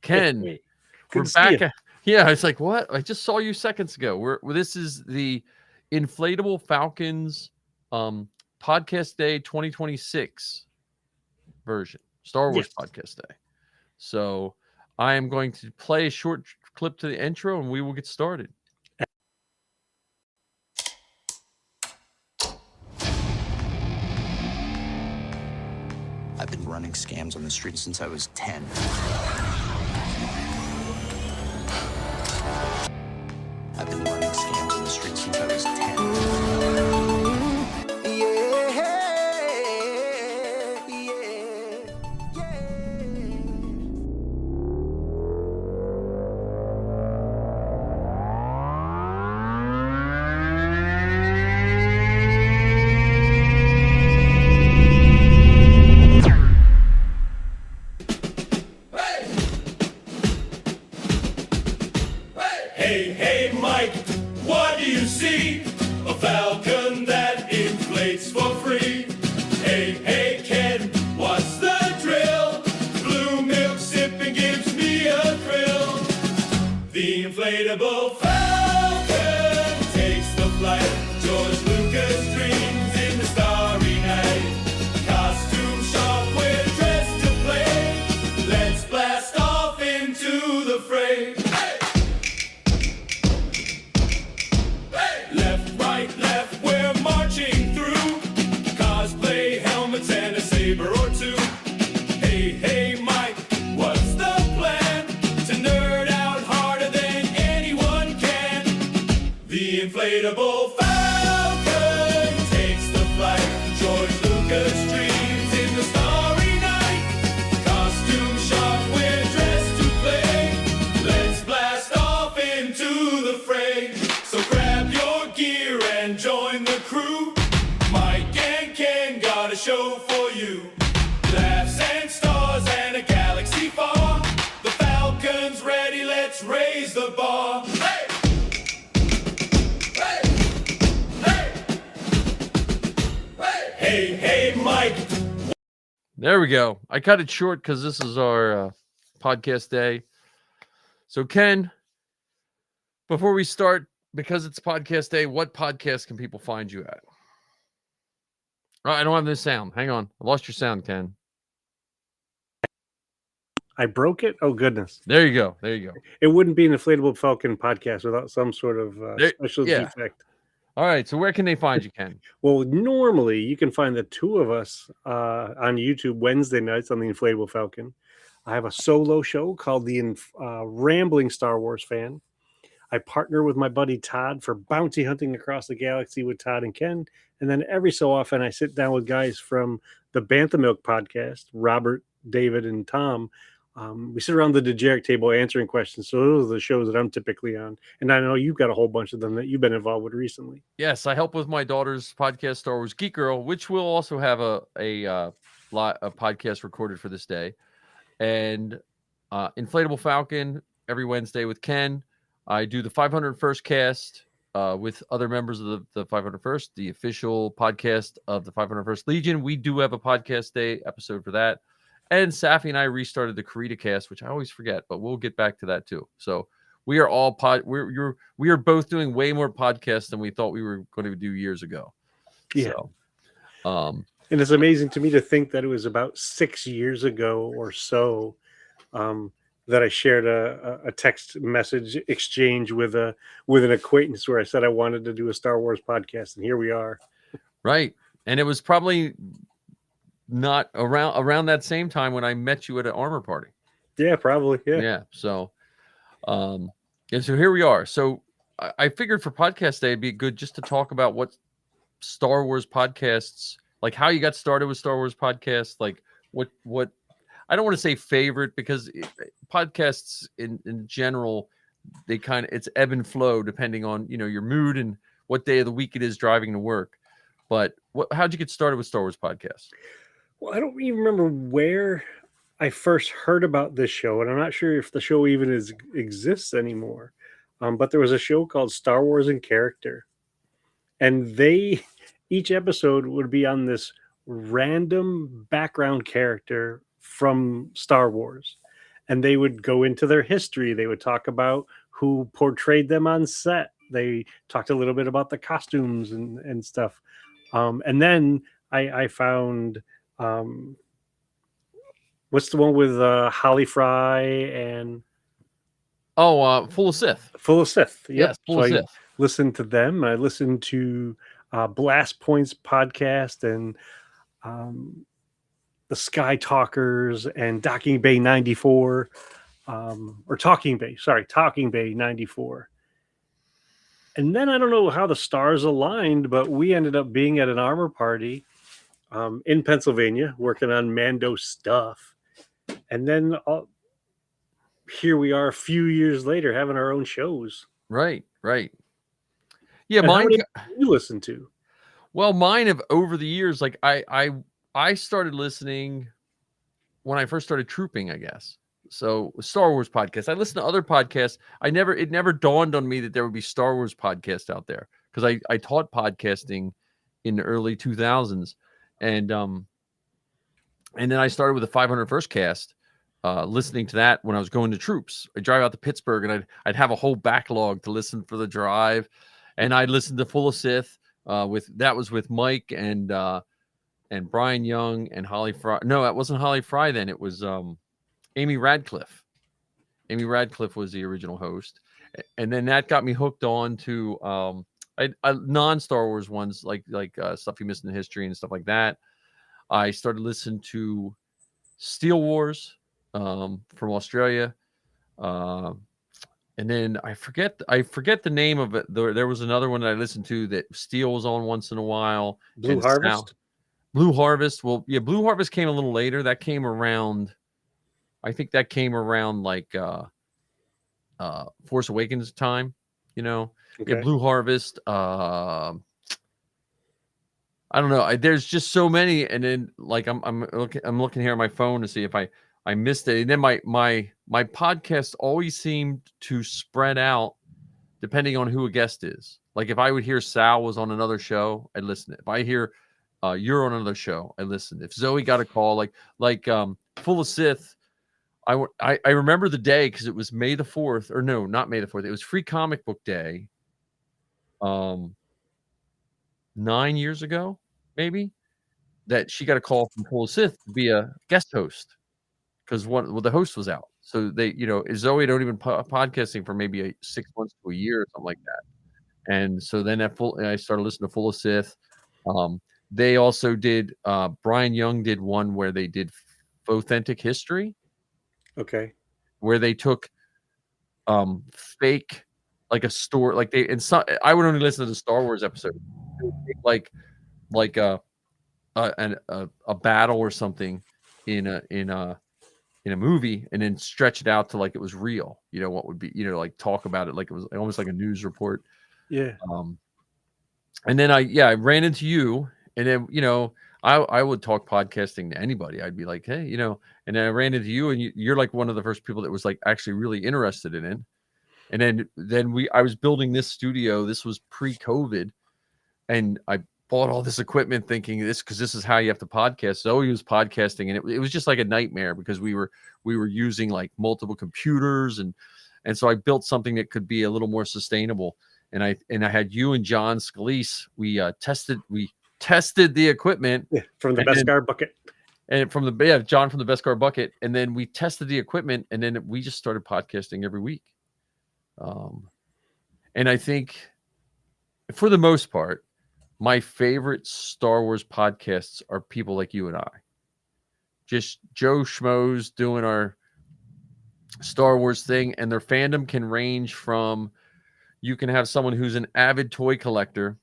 Ken, Hey, we're good to see back. you. Yeah, it's like, what? I just saw you seconds ago. This is the Inflatable Falcons podcast day 2026 version, Star Wars Yes. podcast day. So I am going to play a short clip to the intro and we will get started. I've been running scams on the street since I was 10. I've been running scams on the street since I was 10. Hey, Mike, what do you see? A falcon that inflates for free. Hey, Ken, what's the drill? Blue milk sipping gives me a thrill. The inflatable falcon takes the flight. George Lucas dreams in the starry night. Costume shop, we're dressed to play. Let's blast off into the fray. Left, right, left, we're marching through. Cosplay helmets and a saber or two. Hey, Mike, what's the plan? To nerd out harder than anyone can. The inflatable falcon takes the flight. George Lucas dreams in the starry night. Costume shop, we're dressed to play. Let's blast off into the fray. So grab your gear and join the crew. Mike and Ken got a show for you. Laughs and stars and a galaxy far. The Falcon's ready, let's raise the bar. Hey! Hey, Mike. There we go. I cut it short because this is our podcast day. So, Ken, before we start, because it's podcast day, what podcast can people find you at? Oh, I don't have this sound. Hang on. I lost your sound, Ken. I broke it. Oh, goodness. There you go. It wouldn't be an Inflatable Falcon podcast without some sort of special yeah. defect. All right. So where can they find you, Ken? Well, normally you can find the two of us on YouTube Wednesday nights on the Inflatable Falcon. I have a solo show called the Rambling Star Wars Fan. I partner with my buddy Todd for bounty hunting across the galaxy with Todd and Ken. And then every so often I sit down with guys from the Bantha Milk podcast, Robert, David, and Tom. We sit around the Dejeric table answering questions. So those are the shows that I'm typically on. And I know you've got a whole bunch of them that you've been involved with recently. Yes, I help with my daughter's podcast, Star Wars Geek Girl, which will also have a podcast recorded for this day. And Inflatable Falcon every Wednesday with Ken. I do the 501st cast with other members of the 501st, the official podcast of the 501st Legion. We do have a podcast day episode for that. And Safi and I restarted the Karita cast, which I always forget, but we'll get back to that too. So we are all we are both doing way more podcasts than we thought we were going to do years ago. Yeah. So, and it's amazing to me to think that it was about 6 years ago or so that I shared a text message exchange with an acquaintance where I said I wanted to do a Star Wars podcast, and here we are. Right. And it was probably not around that same time when I met you at an armor party. Yeah, probably. Yeah. So, and so here we are. So I figured for podcast day, it'd be good just to talk about what Star Wars podcasts, like how you got started with Star Wars podcasts, like what I don't want to say favorite, because podcasts in general, they it's ebb and flow depending on, your mood and what day of the week it is driving to work. But how'd you get started with Star Wars podcasts? Well, I don't even remember where I first heard about this show, and I'm not sure if the show even exists anymore. But there was a show called Star Wars in Character, and each episode would be on this random background character from Star Wars. and they would go into their history. They would talk about who portrayed them on set. They talked a little bit about the costumes and stuff. And then I found what's the one with Holly Fry and Full of Sith. Full of Sith? Yep. Yes, Full of I Sith. listened to them. I listened to Blast Points podcast and the Sky Talkers and Docking Bay 94, or Talking Bay 94. And then I don't know how the stars aligned, but we ended up being at an armor party in Pennsylvania working on Mando stuff. And then here we are a few years later having our own shows. Right. Yeah, And mine. how many you listen to? Well, mine have over the years, like I started listening when I first started trooping, I guess. So Star Wars podcast. I listened to other podcasts. It never dawned on me that there would be Star Wars podcasts out there, because I taught podcasting in the early 2000s, and then I started with the 500 First Cast, listening to that when I was going to troops. I drive out to Pittsburgh, and I'd have a whole backlog to listen for the drive, and I'd listen to Full of Sith. With Mike and Brian Young and Holly Fry. No, that wasn't Holly Fry then. It was Amy Radcliffe. Amy Radcliffe was the original host. And then that got me hooked on to non-Star Wars ones, like Stuff You Missed in History and stuff like that. I started listening to Steel Wars from Australia. And then I forget the name of it. There was another one that I listened to that Steel was on once in a while. Blue Harvest? Blue Harvest. Well, yeah, Blue Harvest came a little later. That came around, I think that came around like Force Awakens time, Okay. Yeah, Blue Harvest. I don't know. There's just so many, and then like I'm looking here at my phone to see if I missed it. And then my podcast always seemed to spread out depending on who a guest is. Like if I would hear Sal was on another show, I'd listen. If I hear you're on another show, I listen. If Zoe got a call, like Full of Sith, I remember the day because it was May the 4th, or no, not May the 4th. It was Free Comic Book Day. 9 years ago, maybe, that she got a call from Full of Sith to be a guest host because the host was out. So they, Zoe had only been podcasting for maybe 6 months to a year or something like that. And so then I started listening to Full of Sith. They also did, Brian Young did one where they did authentic history. Okay. Where they took fake, like a store, like I would only listen to the Star Wars episode, like a battle or something in a movie, and then stretch it out to like it was real. What would be, like talk about it like it was almost like a news report. Yeah. And then I ran into you, and then I would talk podcasting to anybody. I'd be like, hey, and then I ran into you, and you're like one of the first people that was like actually really interested in it. And then I was building this studio. This was pre-COVID, and I bought all this equipment thinking because this is how you have to podcast. Zoe was podcasting, and it was just like a nightmare because we were using like multiple computers, and so I built something that could be a little more sustainable. And I had you and John Scalise. We tested the equipment from the Beskar bucket, and John from the Beskar bucket, and then we tested the equipment, and then we just started podcasting every week. And I think for the most part, my favorite Star Wars podcasts are people like you and I, just Joe Schmoes doing our Star Wars thing, and their fandom can range from, you can have someone who's an avid toy collector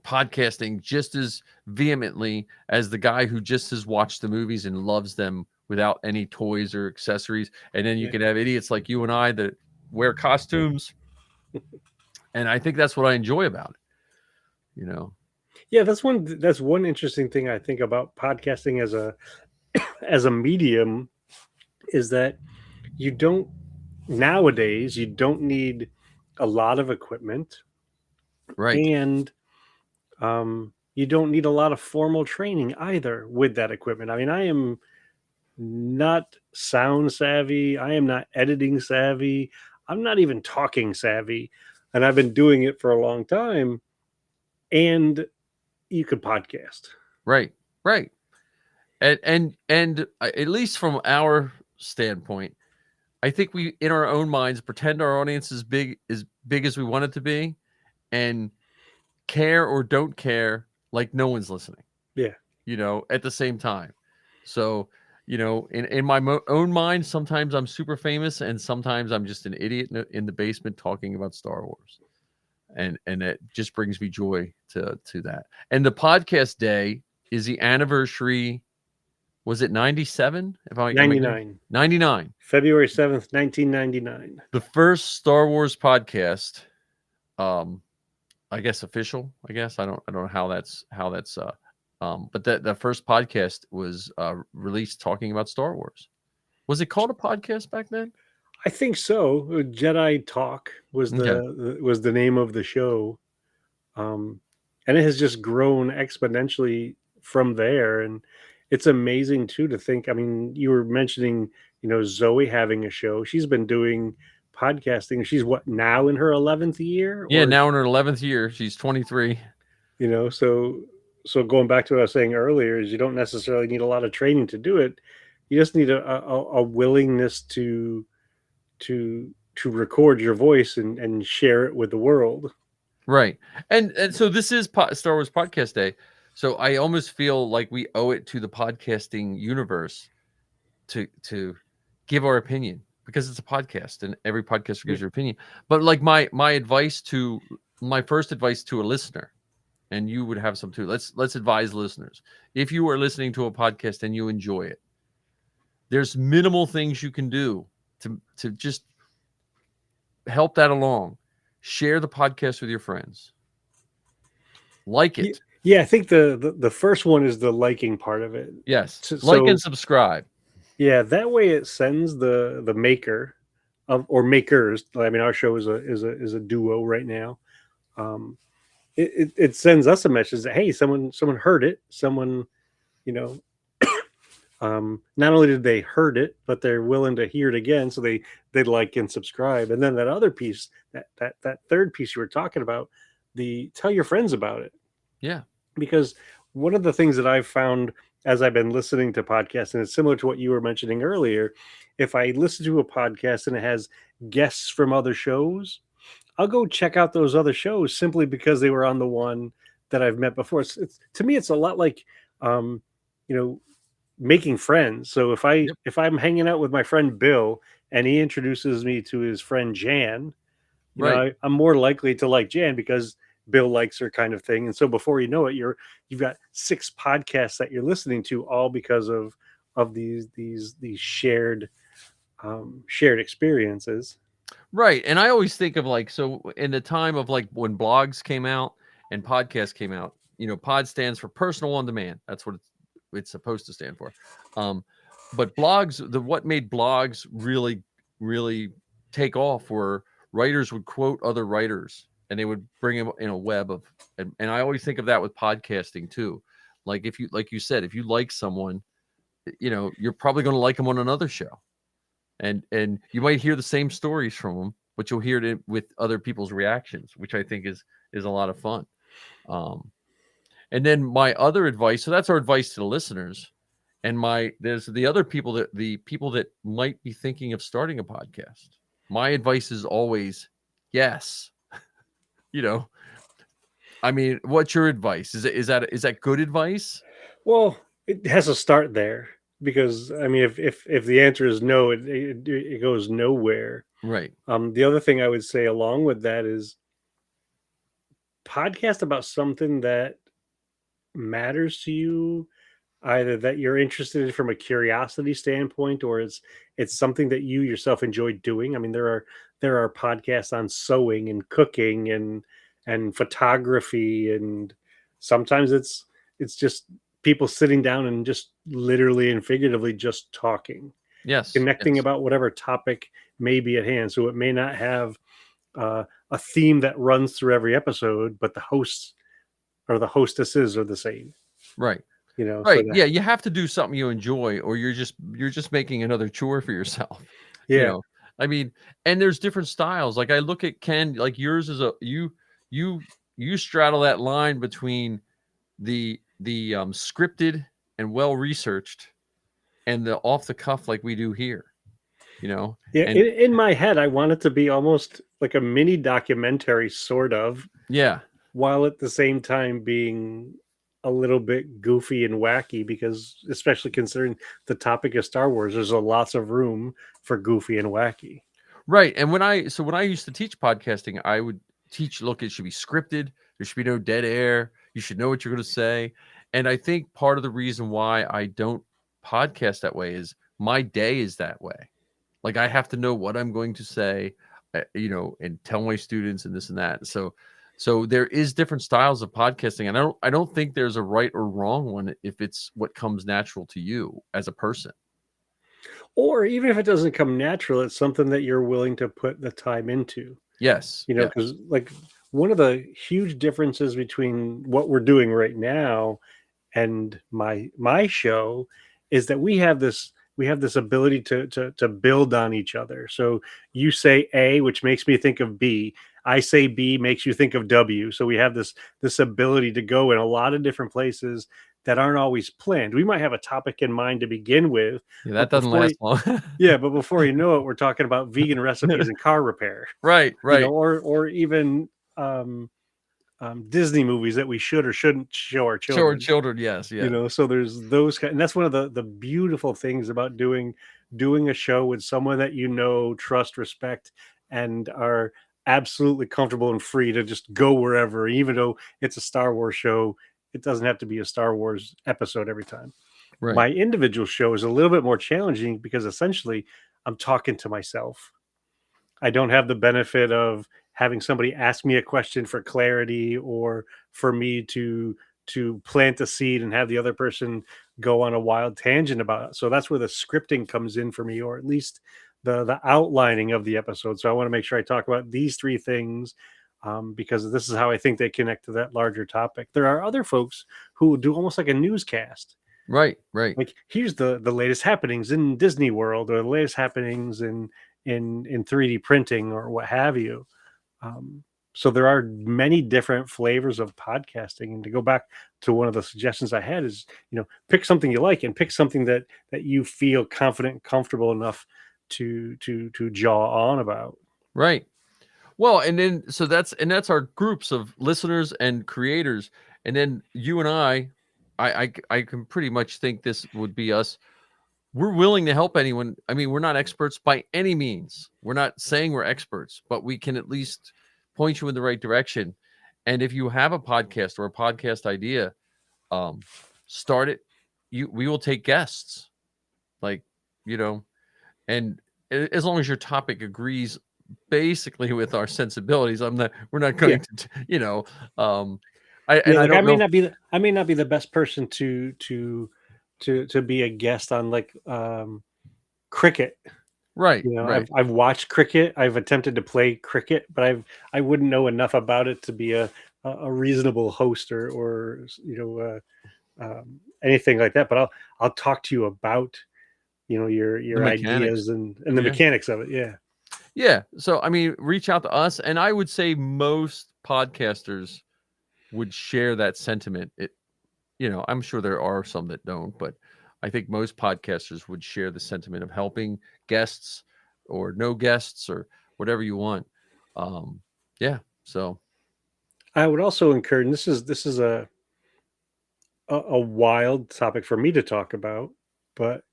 podcasting just as vehemently as the guy who just has watched the movies and loves them without any toys or accessories. And then you can have idiots like you and I that wear costumes. And I think that's what I enjoy about it, Yeah, that's one interesting thing I think about podcasting as a medium, is that nowadays you don't need a lot of equipment, right? And you don't need a lot of formal training either with that equipment. I mean, I am not sound savvy. I am not editing savvy. I'm not even talking savvy. And I've been doing it for a long time. And you could podcast. Right. Right. And at least from our standpoint, I think we, in our own minds, pretend our audience is big as we want it to be, and care or don't care like no one's listening. Yeah. At the same time. So, in my own mind, sometimes I'm super famous, and sometimes I'm just an idiot in the basement talking about Star Wars, and it just brings me joy to that. And the podcast day is the anniversary. Was it 97? 99. 99. February 7th, 1999. The first Star Wars podcast, I guess official. I guess I don't know how that's but the first podcast was released talking about Star Wars. Was it called a podcast back then? I think so. Jedi Talk was the name of the show, and it has just grown exponentially from there. And it's amazing too to think. I mean, you were mentioning, Zoe having a show. She's been doing podcasting. She's what, now in her 11th year? Yeah, now in her 11th year. She's 23. So going back to what I was saying earlier, is you don't necessarily need a lot of training to do it. You just need a willingness to record your voice and share it with the world. Right. And so this is Star Wars Podcast Day. So I almost feel like we owe it to the podcasting universe to give our opinion, because it's a podcast and every podcaster gives your opinion. But like my first advice to a listener, and you would have some too. Let's advise listeners. If you are listening to a podcast and you enjoy it, there's minimal things you can do to just help that along. Share the podcast with your friends. Like it. Yeah, I think the first one is the liking part of it. Yes. Like and subscribe. Yeah, that way it sends the maker of, or makers. I mean, our show is a duo right now. It sends us a message that, hey, someone heard it. Someone, not only did they heard it, but they're willing to hear it again. So they like and subscribe. And then that other piece, that third piece you were talking about, the tell your friends about it. Yeah. Because one of the things that I've found as I've been listening to podcasts, and it's similar to what you were mentioning earlier, if I listen to a podcast and it has guests from other shows, I'll go check out those other shows simply because they were on the one that I've met before. It's to me, it's a lot like, making friends. So if I'm hanging out with my friend Bill and he introduces me to his friend Jan, I'm more likely to like Jan because Bill likes her, kind of thing. And so before you know it, you've got 6 podcasts that you're listening to, all because of these shared experiences. Right. And I always think of so in the time of when blogs came out and podcasts came out, pod stands for personal on demand. That's what it's supposed to stand for. But blogs, what made blogs really, really take off were writers would quote other writers and they would bring them in a web of, and I always think of that with podcasting too. Like you said, if you like someone, you're probably going to like them on another show. And you might hear the same stories from them, but you'll hear it with other people's reactions, which I think is a lot of fun. And then my other advice, so that's our advice to the listeners. And there's the other people that might be thinking of starting a podcast. My advice is always, yes. I mean, what's your advice? Is that good advice? Well, it has to start there. Because I mean, if the answer is no, it goes nowhere. Right. The other thing I would say along with that is podcast about something that matters to you, either that you're interested in from a curiosity standpoint, or it's something that you yourself enjoy doing. I mean, there are podcasts on sewing and cooking and photography, and sometimes it's just people sitting down and just literally and figuratively just talking. Yes. Connecting about whatever topic may be at hand. So it may not have a theme that runs through every episode, but the hosts or the hostesses are the same. Right. So Right. that, Yeah, you have to do something you enjoy, or you're just making another chore for yourself. You yeah. know, I mean, and there's different styles. Like I look at Ken, like yours is you you straddle that line between the scripted and well researched and the off the cuff like we do here. You know, Yeah, and in my head, I want it to be almost like a mini documentary, sort of, yeah, while at the same time being a little bit goofy and wacky, because especially considering the topic of Star Wars, there's a lots of room for goofy and wacky. right. And when I used to teach podcasting, I would teach, look, it should be scripted. There should be no dead air. You should know what you're going to say. And I think part of the reason why I don't podcast that way is my day is that way. Like I have to know what I'm going to say, and tell my students and this and that. So there is different styles of podcasting, and I don't think there's a right or wrong one if it's what comes natural to you as a person. Or even if it doesn't come natural, it's something that you're willing to put the time into. Yes. Yes. Because like one of the huge differences between what we're doing right now and my show is that we have this ability to build on each other. So you say A, which makes me think of B. I say B, makes you think of W. So we have this ability to go in a lot of different places that aren't always planned. We might have a topic in mind to begin with. Yeah, that but doesn't before last you- long. Yeah, but before you know it, we're talking about vegan recipes and car repair. Right. Right. Or even Disney movies that we should or shouldn't show our Show our children. children. Yes. Yeah. So there's those kind, and that's one of the beautiful things about doing a show with someone that trust, respect, and are absolutely comfortable and free to just go wherever. Even though it's a Star Wars show, it doesn't have to be a Star Wars episode every time. Right. My individual show is a little bit more challenging because essentially I'm talking to myself. I don't have the benefit of having somebody ask me a question for clarity, or for me to plant a seed and have the other person go on a wild tangent about it. So that's where the scripting comes in for me, or at least the outlining of the episode. So I want to make sure I talk about these three things, because this is how I think they connect to that larger topic. There are other folks who do almost like a newscast. Right. Right. Like, here's the latest happenings in Disney World, or the latest happenings in 3D printing, or what have you. So there are many different flavors of podcasting. And to go back to one of the suggestions I had is, pick something you like, and pick something that you feel confident and comfortable enough to jaw on about. Right. Well, and then that's our groups of listeners and creators, and then you and I can pretty much think this would be us. We're willing to help anyone. I mean, we're not experts by any means. We're not saying we're experts, but we can at least point you in the right direction. And if you have a podcast or a podcast idea, start it. We will take guests, like, and as long as your topic agrees basically with our sensibilities. We're not going to, I don't know. I may not be the best person to be a guest on, like, cricket. Right. Right. I've watched cricket. I've attempted to play cricket, but I wouldn't know enough about it to be a reasonable host, or anything like that. But I'll talk to you about your ideas and the mechanics of it. Yeah. Yeah. So I mean, reach out to us, and I would say most podcasters would share that sentiment. I'm sure there are some that don't, but I think most podcasters would share the sentiment of helping guests or no guests or whatever you want. Yeah. So I would also encourage, and this is a wild topic for me to talk about, but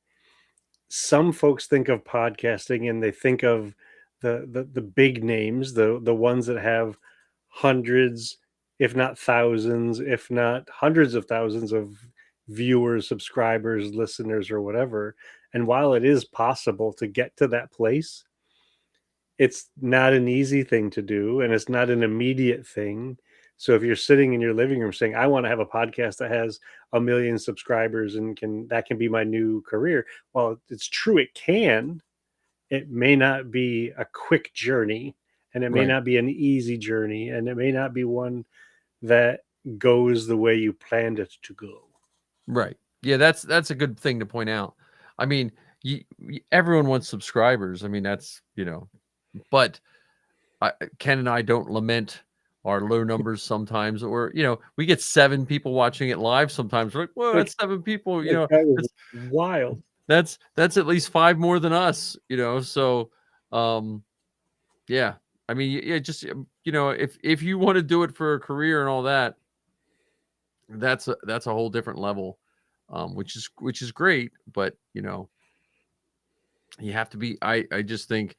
some folks think of podcasting and they think of the big names, the ones that have hundreds, if not thousands, if not hundreds of thousands of viewers, subscribers, listeners, or whatever. And while it is possible to get to that place, it's not an easy thing to do, and it's not an immediate thing. So if you're sitting in your living room saying, I want to have a podcast that has 1 million subscribers and that can be my new career. Well, it's true. It may not be a quick journey, and it may Right. not be an easy journey, and it may not be one that goes the way you planned it to go. Right. Yeah, that's a good thing to point out. I mean, everyone wants subscribers. I mean, that's, but Ken and I don't lament our low numbers sometimes, or we get 7 people watching it live sometimes. We're like, whoa, Like, that's 7 people. like that was It's, wild. that's at least 5 more than us. So, yeah. I mean, yeah, just if you want to do it for a career and all that, that's a whole different level, which is great. But you have to be. I just think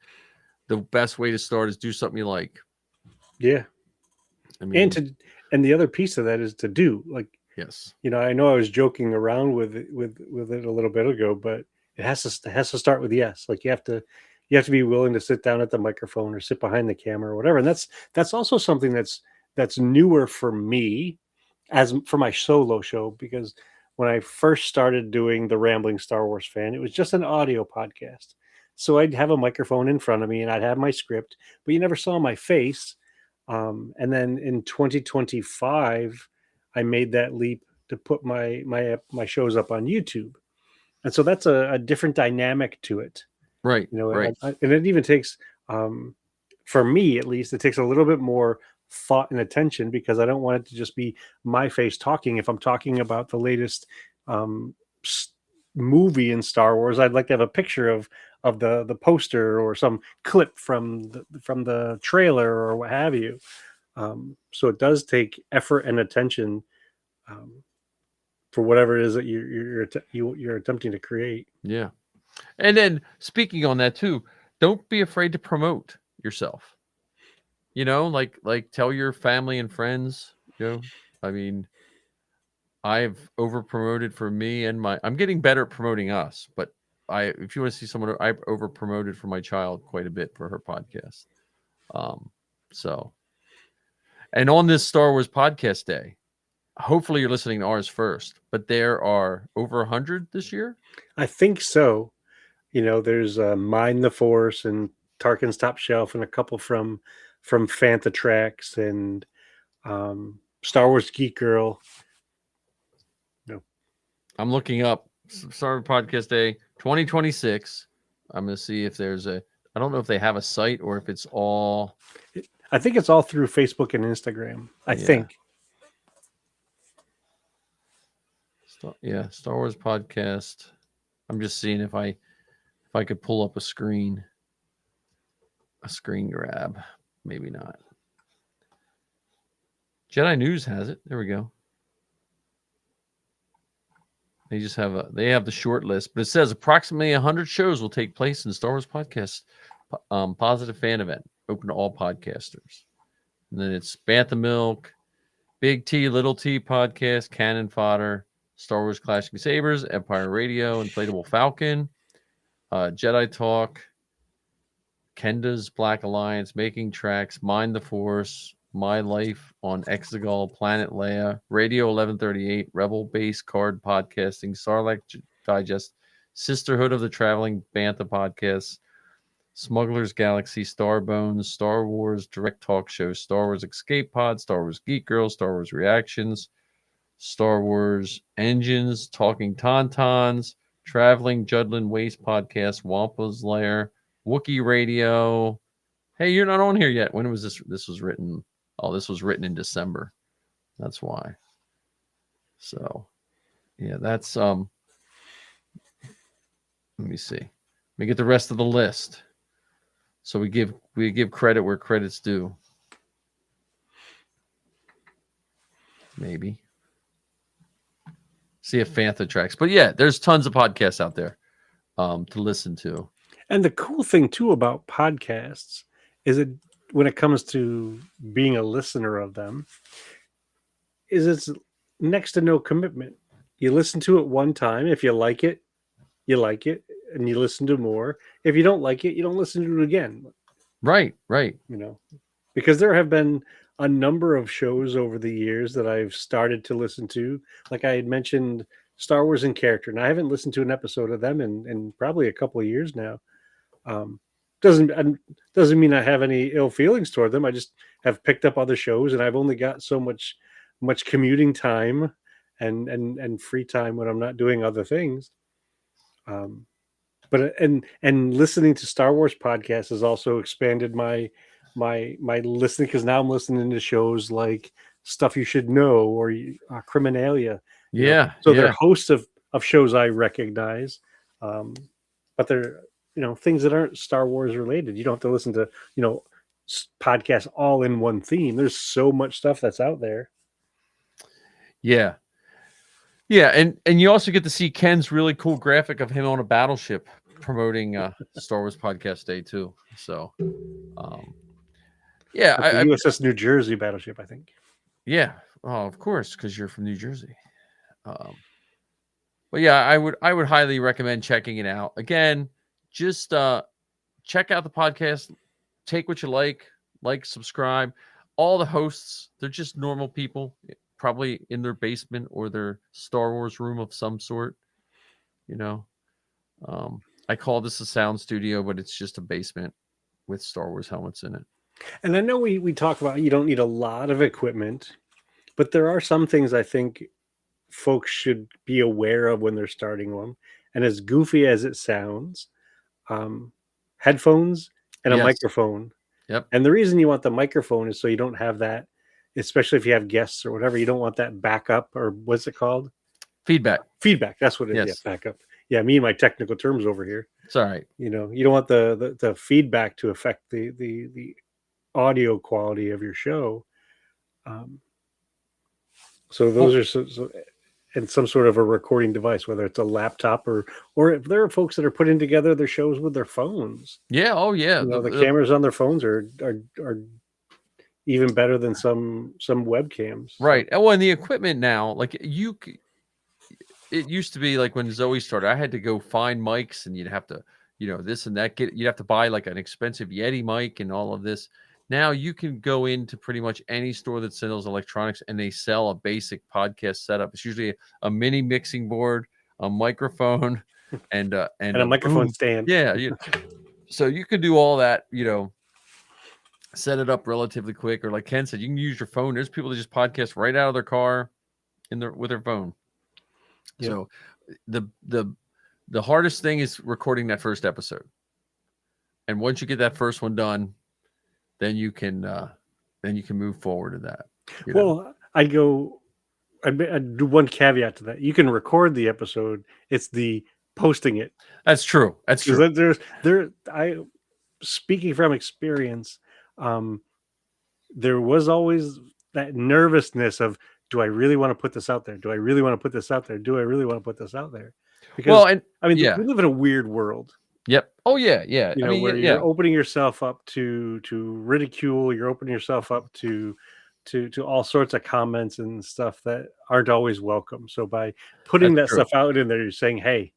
the best way to start is do something you like. Yeah. I mean, And the other piece of that is to do, like, yes, I know I was joking around with it a little bit ago, but it has to start with yes. Like you have to be willing to sit down at the microphone or sit behind the camera or whatever. And that's also something that's newer for me as for my solo show, because when I first started doing the Rambling Star Wars Fan, it was just an audio podcast. So I'd have a microphone in front of me and I'd have my script, but you never saw my face. And then in 2025, I made that leap to put my shows up on YouTube, and so that's a different dynamic to it. right, right, And it even takes, for me at least, it takes a little bit more thought and attention, because I don't want it to just be my face talking. If I'm talking about the latest um, movie in Star Wars, I'd like to have a picture of the poster or some clip from the trailer or what have you. So it does take effort and attention um, for whatever it is that you're attempting to create. yeah. And then speaking on that too, don't be afraid to promote yourself. Like tell your family and friends. I mean, I've over promoted for me and I'm getting better at promoting us, but if you want to see someone, I've over promoted for my child quite a bit for her podcast. So, and on this Star Wars podcast day, hopefully you're listening to ours first, but there are over 100 this year. I think so. There's Mind the Force and Tarkin's Top Shelf and a couple from Fantha Tracks and Star Wars Geek Girl. No, I'm looking up Star Wars Podcast Day 2026. I'm going to see if there's I don't know if they have a site or if it's all. I think it's all through Facebook and Instagram. I think. Star Wars Podcast. I'm just seeing if I could pull up a screen grab. Maybe not. Jedi News has it. There we go. They just have they have the short list, but it says approximately 100 shows will take place in Star Wars Podcast Positive Fan Event, open to all podcasters. And then it's Bantha Milk, Big T, Little T Podcast, Cannon Fodder, Star Wars Clashing Sabers, Empire Radio, Inflatable Falcon, Jedi Talk, Kenda's Black Alliance, Making Tracks, Mind the Force, My Life on Exegol, Planet Leia, Radio 1138, Rebel Base Card Podcasting, Sarlacc Digest, Sisterhood of the Traveling Bantha Podcast, Smuggler's Galaxy, Starbones, Star Wars Direct Talk Show, Star Wars Escape Pod, Star Wars Geek Girl, Star Wars Reactions, Star Wars Engines, Talking Tauntauns, Traveling Judlin Waste Podcast, Wampa's Lair, Wookiee Radio. Hey, you're not on here yet. When was this? This was written. Oh, this was written in December. That's why. So, yeah, that's Let me see. Let me get the rest of the list. So we give credit where credit's due. Maybe. See if Fantha tracks. But yeah, there's tons of podcasts out there to listen to. And the cool thing too about podcasts is that when it comes to being a listener of them, is it's next to no commitment. You listen to it one time. If you like it, and you listen to more. If you don't like it, you don't listen to it again. Right. Because there have been a number of shows over the years that I've started to listen to. Like I had mentioned Star Wars in Character, and I haven't listened to an episode of them in probably a couple of years now. Doesn't mean I have any ill feelings toward them. I just have picked up other shows, and I've only got so much commuting time and free time when I'm not doing other things. But and listening to Star Wars podcasts has also expanded my listening, because now I'm listening to shows like Stuff You Should Know or Criminalia. Yeah, So yeah. they're hosts of shows I recognize, but they're things that aren't Star Wars related. You don't have to listen to podcasts all in one theme. There's so much stuff that's out there. Yeah. Yeah, and you also get to see Ken's really cool graphic of him on a battleship promoting Star Wars Podcast Day too. So, yeah, That's the USS New Jersey battleship, I think. Yeah, oh, of course, because you're from New Jersey. But yeah, I would highly recommend checking it out. Again, just check out the podcast. Take what you like, subscribe. All the hosts, they're just normal people, probably in their basement or their Star Wars room of some sort. I call this a sound studio, but it's just a basement with Star Wars helmets in it. And I know we talk about you don't need a lot of equipment, but there are some things I think folks should be aware of when they're starting one. And as goofy as it sounds, headphones and a Yes. microphone. Yep. And the reason you want the microphone is so you don't have that, especially if you have guests or whatever, you don't want that backup, or what's it called? Feedback. That's what it is. Yes. Yeah, backup. Yeah, me and my technical terms over here. It's all right. You don't want the feedback to affect the audio quality of your show. So those are and some sort of a recording device, whether it's a laptop or if there are folks that are putting together their shows with their phones. Yeah. Oh, yeah. The cameras on their phones are even better than some webcams. Right. Oh, and the equipment now, like it used to be like when Zoe started, I had to go find mics, and you'd have to, this and that. You'd have to buy like an expensive Yeti mic and all of this. Now you can go into pretty much any store that sells electronics, and they sell a basic podcast setup. It's usually a mini mixing board, a microphone, and a microphone boom. stand. Yeah. So you can do all that, set it up relatively quick, or like Ken said, you can use your phone. There's people that just podcast right out of their car with their phone. Yep. So the hardest thing is recording that first episode. And once you get that first one done, then you can move forward to that. Well, I'd do one caveat to that. You can record the episode. It's the posting it. That's true. That's true. Speaking from experience, there was always that nervousness of, do I really want to put this out there? Do I really want to put this out there? Do I really want to put this out there? Because we live in a weird world. Yep. Oh yeah, yeah. Where you're opening yourself up to ridicule. You're opening yourself up to all sorts of comments and stuff that aren't always welcome. So by putting that stuff out in there, you're saying, hey,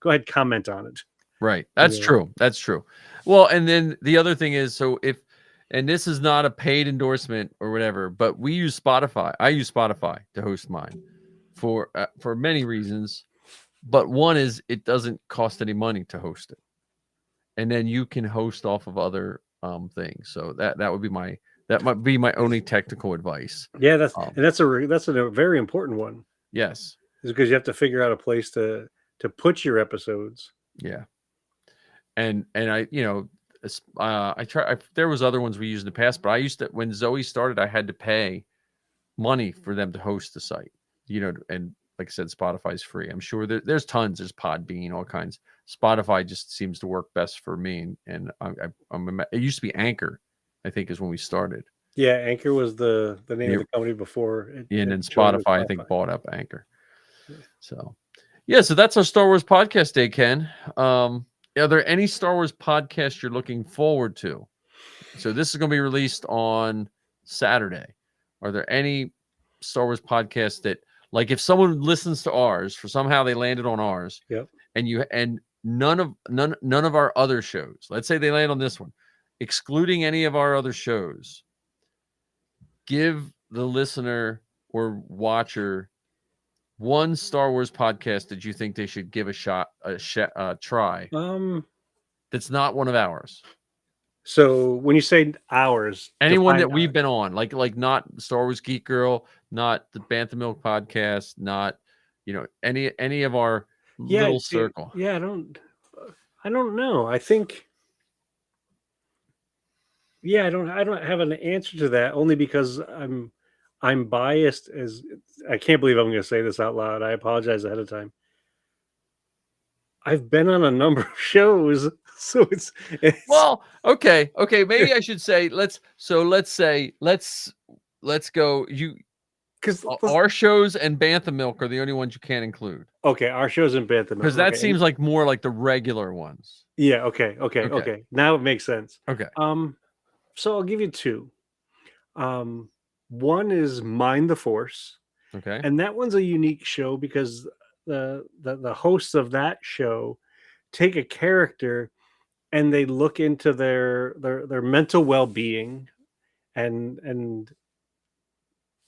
go ahead, comment on it. Right. That's true. That's true. Well, and then the other thing is, so and this is not a paid endorsement or whatever, but we use Spotify. I use Spotify to host mine for many reasons. But one is it doesn't cost any money to host it. And then you can host off of other things. So that might be my only technical advice. Yeah, that's a very important one. Yes. Is because you have to figure out a place to put your episodes. Yeah. And I there was other ones we used in the past, but I used to, when Zoe started, I had to pay money for them to host the site, and like I said, Spotify's free. I'm sure there's tons. There's Podbean, all kinds. Spotify just seems to work best for me. And it used to be Anchor, I think, is when we started. Yeah, Anchor was the name of the company before. And then Spotify, I think, bought up Anchor. Yeah. So that's our Star Wars Podcast Day, Ken. Are there any Star Wars podcasts you're looking forward to? So this is going to be released on Saturday. Are there any Star Wars podcasts that, like, if someone listens to ours, for somehow they landed on ours, yep, and none of our other shows, let's say they land on this one, excluding any of our other shows, give the listener or watcher one Star Wars podcast that you think they should give a try. That's not one of ours. So when you say hours, Anyone define that we've hours. been on, like not Star Wars Geek Girl, not the Bantha Milk podcast, not any of our Yeah, little circle. yeah. I don't know. I think. Yeah, I don't have an answer to that only because I'm biased as I can't believe I'm going to say this out loud. I apologize ahead of time. I've been on a number of shows, so it's Well, okay. Maybe I should say let's go. because Our shows and Bantha Milk are the only ones you can't include okay, our shows in Bantam. because that Okay, seems like more like the regular ones. yeah, Okay. okay. Now it makes sense. Okay. So I'll give you two. One is Mind the Force. Okay. And that one's a unique show because the hosts of that show take a character and they look into their mental well-being and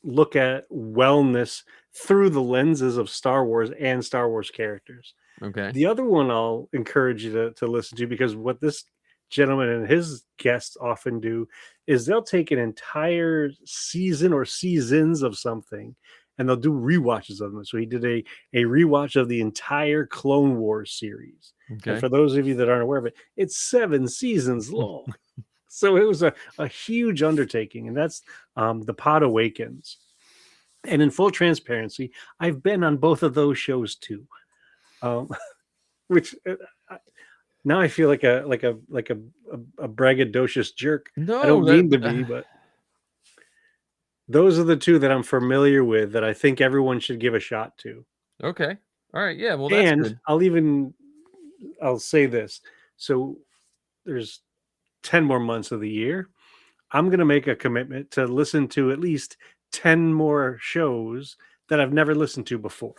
look at wellness through the lenses of Star Wars and Star Wars characters. Okay. The other one I'll encourage you to listen to because what this gentleman and his guests often do is they'll take an entire season or seasons of something and they'll do rewatches of them. So he did a rewatch of the entire Clone Wars series. Okay. And for those of you that aren't aware of it, it's 7 seasons long. So it was a huge undertaking, and that's The Pod Awakens. And in full transparency, I've been on both of those shows too. Which now I feel like a braggadocious jerk. No, I don't mean to be, but those are the two that I'm familiar with that I think everyone should give a shot to. Okay. All right. Yeah. Well, that's And good. I'll say this. So there's 10 more months of the year. I'm going to make a commitment to listen to at least 10 more shows that I've never listened to before.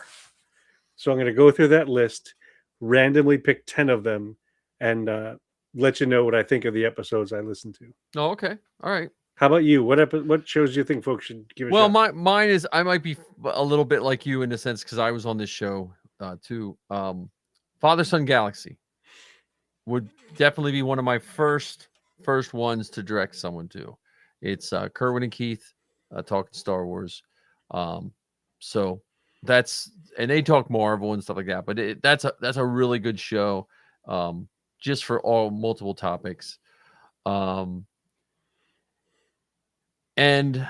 So I'm going to go through that list, randomly pick 10 of them, and let you know what I think of the episodes I listen to. Oh, okay. All right. How about you? What shows do you think folks should give a Well, shot? mine is I might be a little bit like you in the sense because I was on this show too. Father Son Galaxy would definitely be one of my first ones to direct someone to. It's Kerwin and Keith talking Star Wars. So that's and they talk Marvel and stuff like that. But that's a really good show, just for all multiple topics. And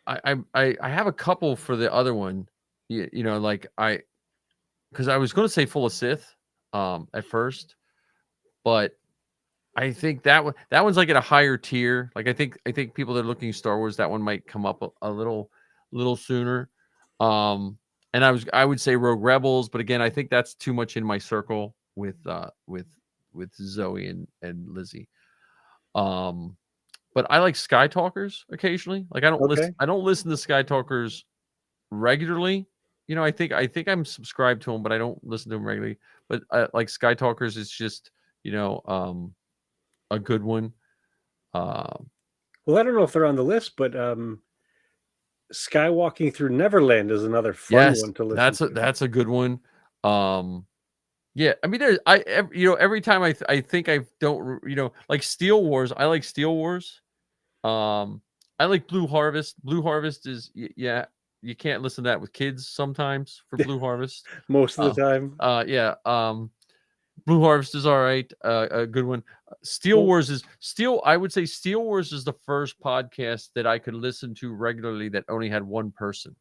I have a couple for the other one, like because I was going to say Full of Sith, at first, but I think that one's like at a higher tier. Like I think people that are looking at Star Wars, that one might come up a little sooner. And I would say Rogue Rebels, but again, I think that's too much in my circle with Zoe and Lizzie. But I like Sky Talkers occasionally. Like I don't listen to Sky Talkers regularly. I think I'm subscribed to them, but I don't listen to them regularly. But like Sky Talkers is just a good one. Well, I don't know if they're on the list, but Skywalking Through Neverland is another fun one to listen to. That's a good one. Yeah, I mean, every time I think I don't, like Steel Wars. I like Steel Wars. I like Blue Harvest. Blue Harvest is yeah. You can't listen to that with kids sometimes for Blue Harvest. Most of the time. Yeah. Blue Harvest is all right. A good one. Steel Wars is I would say Steel Wars is the first podcast that I could listen to regularly that only had one person.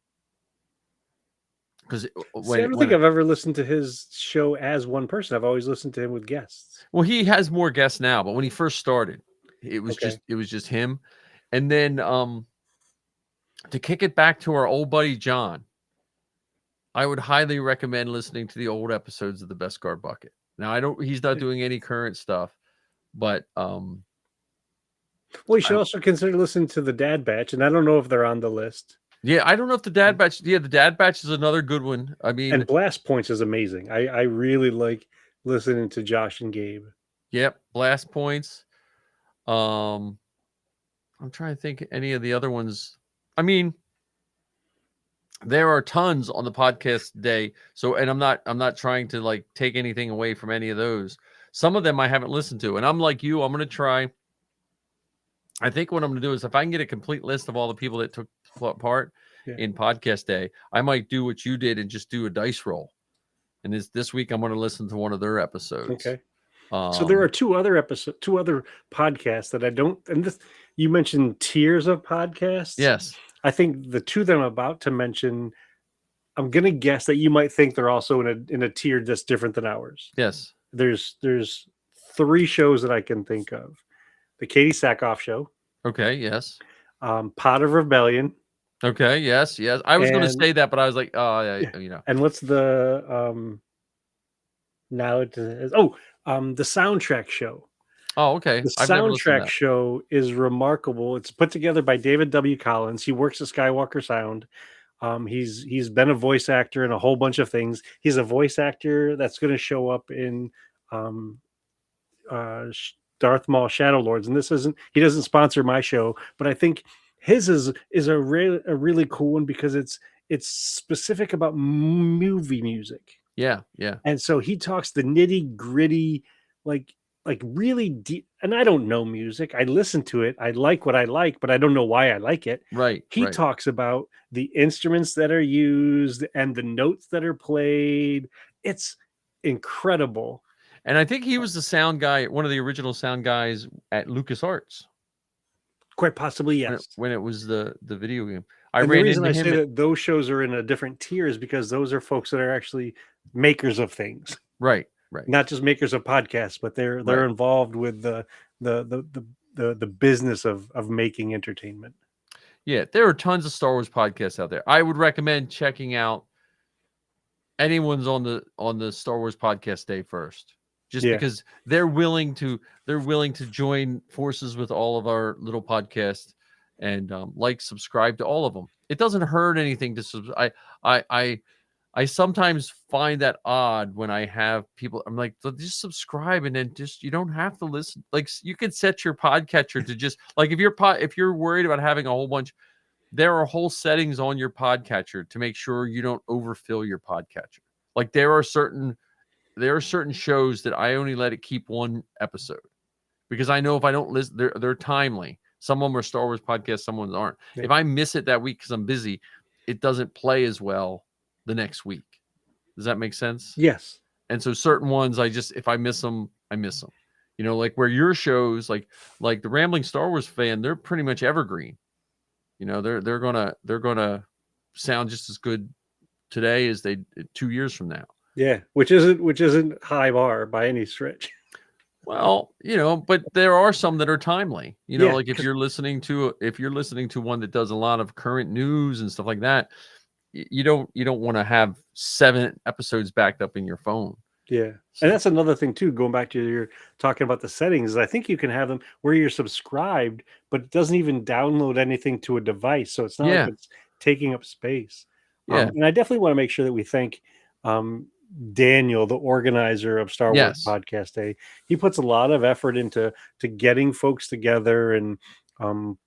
Because I don't think I've ever listened to his show as one person. I've always listened to him with guests. Well, he has more guests now, but when he first started, it was just him. And then to kick it back to our old buddy John, I would highly recommend listening to the old episodes of the Best Guard Bucket. Now he's not doing any current stuff, but well, you should also consider listening to the Dad Batch, and I don't know if they're on the list. Yeah, I don't know if the Dad Batch. Yeah, the Dad Batch is another good one. I mean, and Blast Points is amazing. I really like listening to Josh and Gabe. Yep, Blast Points. I'm trying to think any of the other ones. I mean, there are tons on the podcast today. So, and I'm not trying to take anything away from any of those. Some of them I haven't listened to, and I'm like you. I'm going to try I think what I'm going to do is if I can get a complete list of all the people that took part Yeah. in podcast day, I might do what you did and just do a dice roll. And this week I'm going to listen to one of their episodes. Okay. So there are Um, two other podcasts that I don't. And this, you mentioned tiers of podcasts. yes. I think the two that I'm about to mention, I'm gonna guess that you might think they're also in a tier that's different than ours. Yes. There's 3 shows that I can think of: the Katie Sackhoff Show, Okay. Yes. Pot of Rebellion, Okay. Yes. Yes. I was going to and say that, but I was like, oh, yeah, yeah. you know. And what's the now it is the Soundtrack Show. Oh, okay. The I've never listened to Soundtrack that. Show is remarkable. It's put together by David W. Collins. He works at Skywalker Sound. He's been a voice actor in a whole bunch of things. He's a voice actor that's going to show up in Darth Maul Shadow Lords. And he doesn't sponsor my show, but I think his is a really cool one because it's specific about movie music. Yeah. Yeah. And so he talks the nitty gritty, like really deep. And I don't know music. I listen to it. I like what I like, but I don't know why I like it. Right. He right. talks about the instruments that are used and the notes that are played. It's incredible. And I think he was the sound guy, one of the original sound guys at LucasArts. Quite possibly, when yes. when it was the video game. I And ran the reason into I him. say that those shows are in a different tier is because those are folks that are actually makers of things, Right. Right. not just makers of podcasts, but they're Right. involved with the business of making entertainment. Yeah, there are tons of Star Wars podcasts out there. I would recommend checking out anyone's on the Star Wars podcast day first, just Yeah. because they're willing to join forces with all of our little podcasts and subscribe to all of them. It doesn't hurt anything to subscribe. I sometimes find that odd when I have people. I'm like, just subscribe and then just you don't have to listen. Like you could set your podcatcher to just like if you're worried about having a whole bunch. There are whole settings on your podcatcher to make sure you don't overfill your podcatcher. Like there are certain shows that I only let it keep one episode because I know if I don't listen, they're timely. Some of them are Star Wars podcasts, some ones aren't. Yeah. If I miss it that week because I'm busy, it doesn't play as well the next week. Does that make sense? Yes. And so certain ones, if I miss them, I miss them. You know, like where your shows, like the Rambling Star Wars Fan, they're pretty much evergreen. You know, they're gonna sound just as good today as they 2 years from now. Yeah, which isn't high bar by any stretch. Well, you know, but there are some that are timely. You know, Yeah, like if you're listening to one that does a lot of current news and stuff like that, you don't want to have 7 episodes backed up in your phone. Yeah. So, And that's another thing too, going back to your talking about the settings, I think you can have them where you're subscribed, but it doesn't even download anything to a device. So it's not Yeah. like it's taking up space. Yeah. And I definitely want to make sure that we thank Daniel, the organizer of Star Wars Yes. Podcast Day. He puts a lot of effort into getting folks together and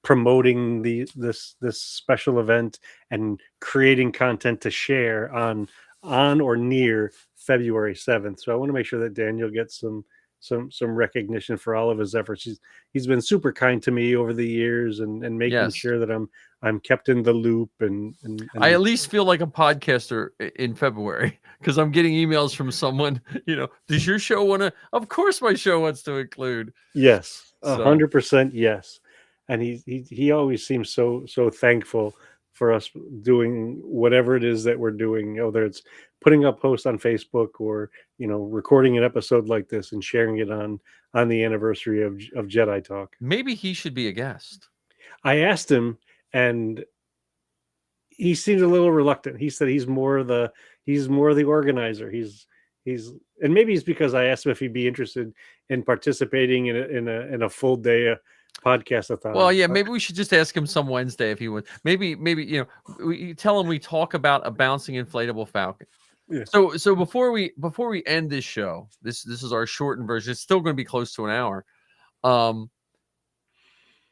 promoting this special event and creating content to share on or near February 7th. So I want to make sure that Daniel gets some recognition for all of his efforts. He's been super kind to me over the years and making Yes. sure that I'm kept in the loop and I at least feel like a podcaster in February because I'm getting emails from someone, you know, does your show want to? Of course my show wants to include. yes, So- 100% yes. And he always seems so thankful for us doing whatever it is that we're doing, whether it's putting up posts on Facebook or, you know, recording an episode like this and sharing it on the anniversary of Jedi Talk. Maybe he should be a guest. I asked him and he seemed a little reluctant. He said he's more the organizer. He's and maybe it's because I asked him if he'd be interested in participating in a full day podcast-a-thon. Well, yeah, maybe we should just ask him some Wednesday if he would. Maybe you know, we tell him we talk about a bouncing inflatable Falcon. Yeah. So before we end this show, this is our shortened version. It's still going to be close to an hour.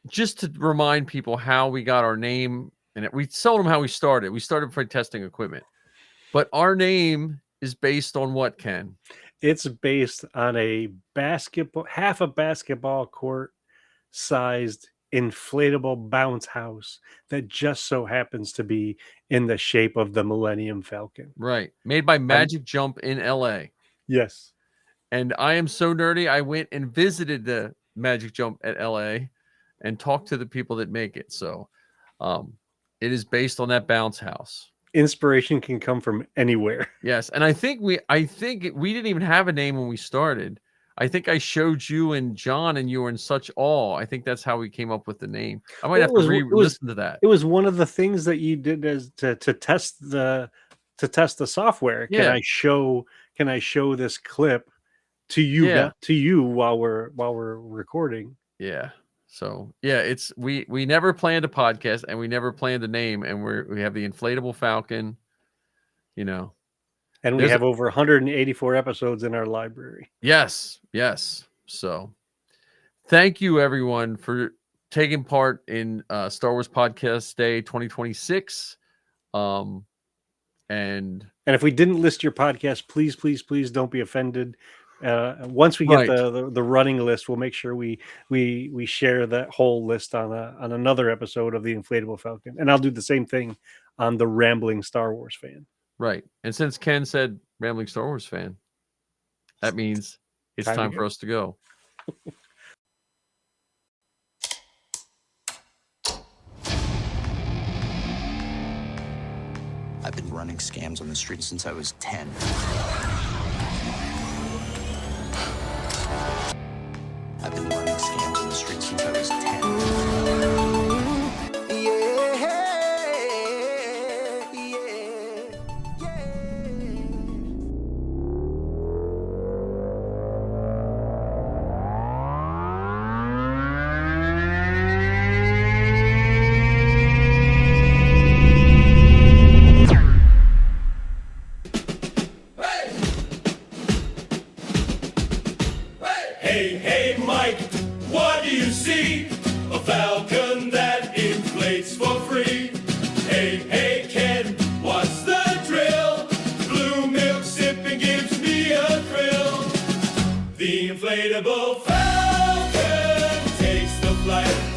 Just to remind people how we got our name, and we told them how we started. We started for testing equipment, but our name is based on what, Ken? It's based on half a basketball court sized inflatable bounce house that just so happens to be in the shape of the Millennium Falcon. Right. Made by Magic Jump in LA. Yes. And I am so nerdy. I went and visited the Magic Jump at LA and talked to the people that make it. So it is based on that bounce house. Inspiration can come from anywhere. Yes. And I think we didn't even have a name when we started. I think I showed you and John, and you were in such awe. I think that's how we came up with the name. I might have to re-listen to that. It was one of the things that you did as to test the software. Yeah. Can I show this clip to you Yeah. to you while we're recording? Yeah. So yeah, it's we never planned a podcast and we never planned a name, and we have the Inflatable Falcon, you know. And we have over 184 episodes in our library. Yes. So thank you everyone for taking part in Star Wars Podcast Day 2026. And if we didn't list your podcast, please don't be offended. Once we get the running list, we'll make sure we share that whole list on another episode of the Inflatable Falcon, and I'll do the same thing on the Rambling Star Wars Fan. Right. And since Ken said Rambling Star Wars Fan, that means it's time for us to go. I've been running scams on the street since I was 10. I've been running scams on the street since I was 10. Hey, Mike, what do you see? A falcon that inflates for free. Hey, Ken, what's the drill? Blue milk sipping gives me a thrill. The inflatable falcon takes the flight.